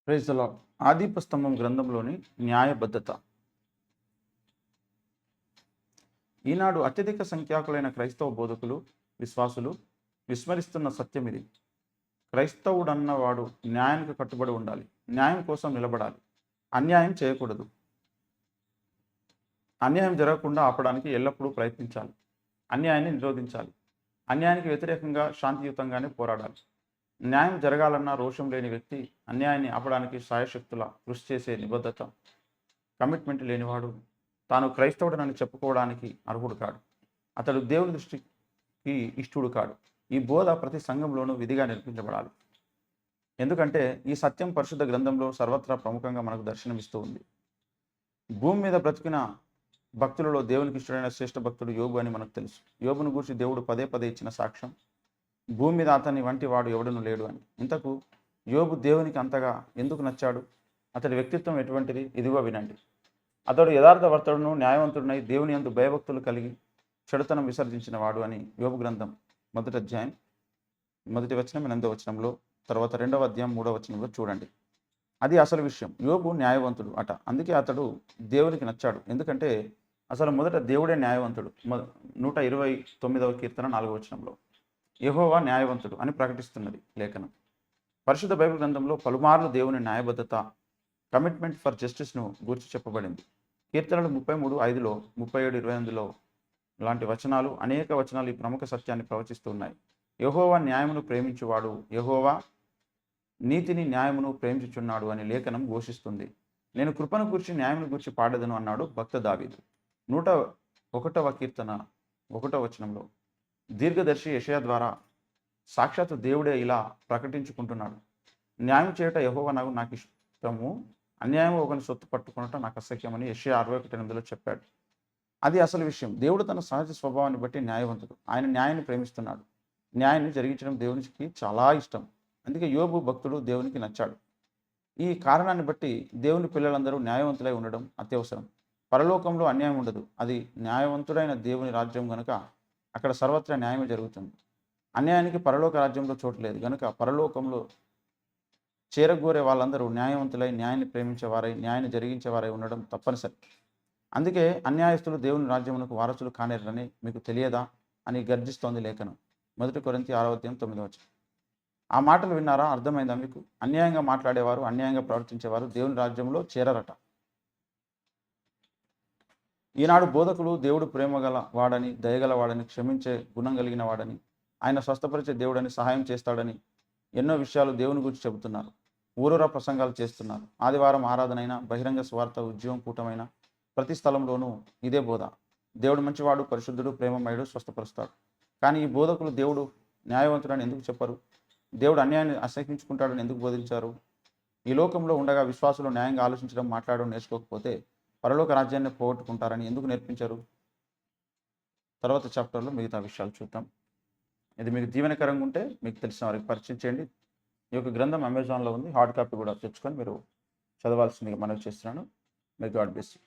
Praise the lord. ఆదిప స్తంభం గ్రంథంలోని న్యాయబద్ధత. ఈనాడు అత్యధిక సంఖ్యాకులైన క్రైస్తవ బోధకులు, విశ్వాసులు విస్మరిస్తున్న సత్యం ఇది. క్రైస్తవుడన్నవాడు న్యాయానికి కట్టుబడి ఉండాలి, న్యాయం కోసం నిలబడాలి, అన్యాయం చేయకూడదు, అన్యాయం జరగకుండా ఆపడానికి ఎల్లప్పుడూ ప్రయత్నించాలి, అన్యాయాన్ని నిరోధించాలి, అన్యాయానికి వ్యతిరేకంగా శాంతియుతంగానే పోరాడాలి. న్యాయం జరగాలన్న రోషం లేని వ్యక్తి అన్యాయాన్ని ఆపడానికి సాయశక్తుల కృషి చేసే నిబద్ధత, కమిట్మెంట్ లేనివాడు తాను క్రైస్తవుడనని చెప్పుకోవడానికి అర్హుడు కాడు. అతడు దేవుని దృష్టికి ఇష్టడు కాడు. ఈ బోధ ప్రతి సంఘంలోనూ విధిగా నేర్పించబడాలి. ఎందుకంటే ఈ సత్యం పరిశుద్ధ గ్రంథంలో సర్వత్రా ప్రముఖంగా మనకు దర్శనమిస్తూ ఉంది. భూమి మీద బ్రతికిన భక్తులలో దేవునికి ఇష్టడైన శ్రేష్ఠ భక్తుడు యోబు అని మనకు తెలుసు. యోబును గూర్చి దేవుడు పదే పదే ఇచ్చిన సాక్ష్యం, భూమి మీద అతని వంటి వాడు ఎవడను లేడు అని. ఇంతకు యోబు దేవునికి అంతగా ఎందుకు నచ్చాడు? అతడి వ్యక్తిత్వం ఎటువంటిది? ఇదిగో వినండి. అతడు యథార్థవర్తుడును న్యాయవంతుడినై దేవుని యందు భయభక్తులు కలిగి చెడుతనం విసర్జించిన వాడు అని యోబు గ్రంథం 1వ అధ్యాయం 1వ వచనం 8వ వచనంలో, తర్వాత 2వ అధ్యాయం 3వ వచనంలో చూడండి. అది అసలు విషయం. యోబు న్యాయవంతుడు అట. అందుకే అతడు దేవునికి నచ్చాడు. ఎందుకంటే అసలు మొదట దేవుడే న్యాయవంతుడు. 129వ కీర్తన 4వ వచనంలో యెహోవా న్యాయవంతుడు అని ప్రకటిస్తున్నది లేఖనం. పరిశుద్ధ బైబిల్ గ్రంథంలో పలుమార్లు దేవుని న్యాయబద్ధత, కమిట్మెంట్ ఫర్ జస్టిస్ను గూర్చి చెప్పబడింది. కీర్తనలు 33:5లో, 37:28లో లాంటి వచనాలు, అనేక వచనాలు ఈ ప్రముఖ సత్యాన్ని ప్రవచిస్తూ ఉన్నాయి. యెహోవా న్యాయమును ప్రేమించువాడు, యెహోవా నీతిని న్యాయమును ప్రేమించుచున్నాడు అని లేఖనం ఘోషిస్తుంది. నేను కృపను గూర్చి న్యాయమును గూర్చి పాడేదను అన్నాడు భక్త దావీదు. 101వ కీర్తన 1వ వచనంలో దీర్ఘదర్శి యెషయా ద్వారా సాక్షాత్తు దేవుడే ఇలా ప్రకటించుకుంటున్నాడు. న్యాయం చేయట యెహోవా నాకు ఇష్టము, అన్యాయం ఒకని సొత్తు పట్టుకున్నట నాకు అసఖ్యమని యెషయా 61:8లో చెప్పాడు. అది అసలు విషయం. దేవుడు తన సహజ స్వభావాన్ని బట్టి న్యాయవంతుడు. ఆయన న్యాయాన్ని ప్రేమిస్తున్నాడు. న్యాయాన్ని జరిగించడం దేవునికి చాలా ఇష్టం. అందుకే యోబు భక్తుడు దేవునికి నచ్చాడు. ఈ కారణాన్ని బట్టి దేవుని పిల్లలందరూ న్యాయవంతులై ఉండడం అత్యవసరం. పరలోకంలో అన్యాయం ఉండదు. అది న్యాయవంతుడైన దేవుని రాజ్యం గనుక అక్కడ సర్వత్రా న్యాయమే జరుగుతుంది. అన్యాయానికి పరలోక రాజ్యంలో చోటు లేదు గనుక పరలోకంలో చేరగోరే వాళ్ళందరూ న్యాయవంతులై, న్యాయాన్ని ప్రేమించేవారై, న్యాయాన్ని జరిగించేవారై ఉండడం తప్పనిసరి. అందుకే అన్యాయస్తులు దేవుని రాజ్యమునకు వారసులు కానేరని మీకు తెలియదా అని గర్జిస్తోంది లేఖనం. 1 కొరింథీ 6వ అధ్యాయం 9వ వచనం. ఆ మాటలు విన్నారా? అర్థమైందా మీకు? అన్యాయంగా మాట్లాడేవారు, అన్యాయంగా ప్రవర్తించేవారు దేవుని రాజ్యంలో చేరరట. ఈనాడు బోధకులు దేవుడు ప్రేమగల వాడని, దయగల వాడని, క్షమించే గుణం కలిగిన వాడని, ఆయన స్వస్థపరిచే దేవుడని, సహాయం చేస్తాడని ఎన్నో విషయాలు దేవుని గురించి చెబుతున్నారు. ఊరూరా ప్రసంగాలు చేస్తున్నారు. ఆదివారం ఆరాధనైనా, బహిరంగ స్వార్థ ఉద్యోగం కూటమైనా ప్రతి స్థలంలోనూ ఇదే బోధ. దేవుడు మంచివాడు, పరిశుద్ధుడు, ప్రేమమయుడు, స్వస్థపరుస్తాడు. కానీ ఈ బోధకులు దేవుడు న్యాయవంతుడని ఎందుకు చెప్పరు? దేవుడు అన్యాయాన్ని అసహించుకుంటాడని ఎందుకు బోధించారు? ఈ లోకంలో ఉండగా విశ్వాసులు న్యాయంగా ఆలోచించడం, మాట్లాడడం నేర్చుకోకపోతే పరలోక రాజ్యాన్ని పోగొట్టుకుంటారని ఎందుకు నేర్పించారు? తర్వాత చాప్టర్లో మిగతా విషయాలు చూద్దాం. ఇది మీకు దీవెనకరంగా ఉంటే మీకు తెలిసిన వారికి పరిచయం చేయండి. ఈ యొక్క గ్రంథం అమెజాన్లో ఉంది. హార్డ్ కాపీ కూడా తెచ్చుకొని మీరు చదవాల్సిందిగా మనవి చేస్తున్నాను. May God bless you.